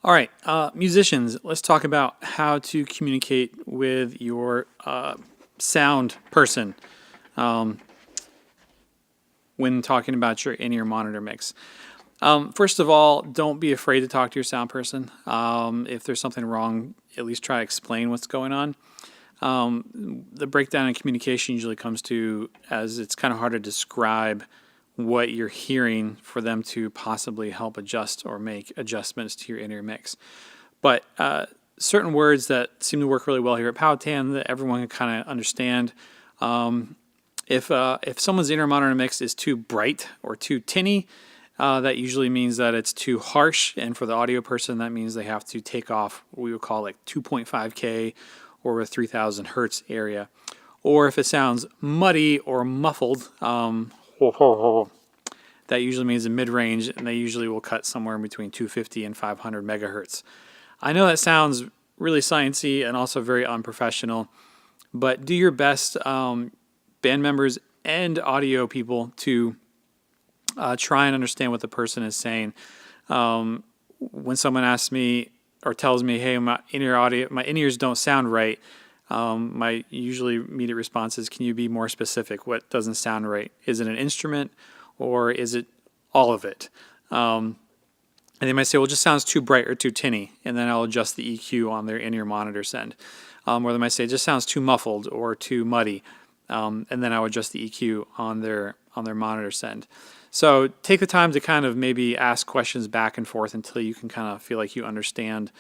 All right, musicians, let's talk about how to communicate with your sound person when talking about your in-ear monitor mix. First of all, don't be afraid to talk to your sound person. If there's something wrong, at least try to explain what's going on. The breakdown in communication usually comes to as it's kind of hard to describe what you're hearing for them to possibly help adjust or make adjustments to your in-ear mix. But certain words that seem to work really well here at Powhatan that everyone can kind of understand. If someone's in-ear monitor mix is too bright or too tinny, that usually means that it's too harsh, and for the audio person, that means they have to take off what we would call like 2.5K or a 3000 hertz area. Or if it sounds muddy or muffled, that usually means a mid-range, and they usually will cut somewhere in between 250 and 500 megahertz. I know that sounds really sciencey and also very unprofessional, but do your best, band members and audio people, to try and understand what the person is saying. When someone asks me or tells me, "Hey, my in-ears don't sound right," my usually immediate response is, "Can you be more specific? What doesn't sound right? Is it an instrument, or is it all of it?" And they might say, "Well, it just sounds too bright or too tinny," and then I'll adjust the EQ on their in-ear monitor send. Or they might say, "It just sounds too muffled or too muddy," and then I would adjust the EQ on their monitor send. So take the time to kind of maybe ask questions back and forth until you can kind of feel like you understand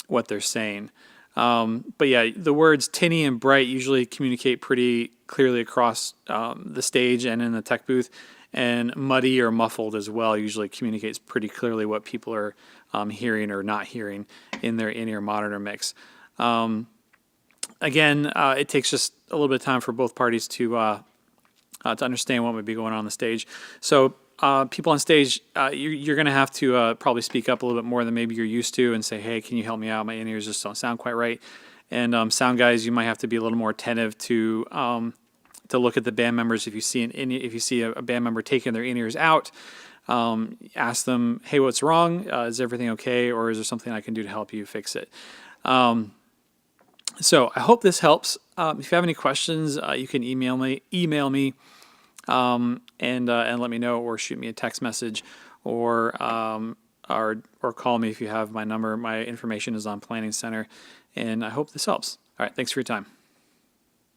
what they're saying. But yeah, the words tinny and bright usually communicate pretty clearly across the stage and in the tech booth, and muddy or muffled as well usually communicates pretty clearly what people are hearing or not hearing in their in-ear monitor mix. Again, it takes just a little bit of time for both parties to understand what might be going on the stage. So people on stage, you're going to have to probably speak up a little bit more than maybe you're used to and say, "Hey, can you help me out? My in-ears just don't sound quite right." And sound guys, you might have to be a little more attentive to look at the band members. If you see a band member taking their in-ears out, ask them, "Hey, what's wrong? Is everything okay? Or is there something I can do to help you fix it?" So I hope this helps. If you have any questions, you can email me, and let me know, or shoot me a text message, or call me if you have my number. My information is on Planning Center, and I hope this helps. All right, thanks for your time.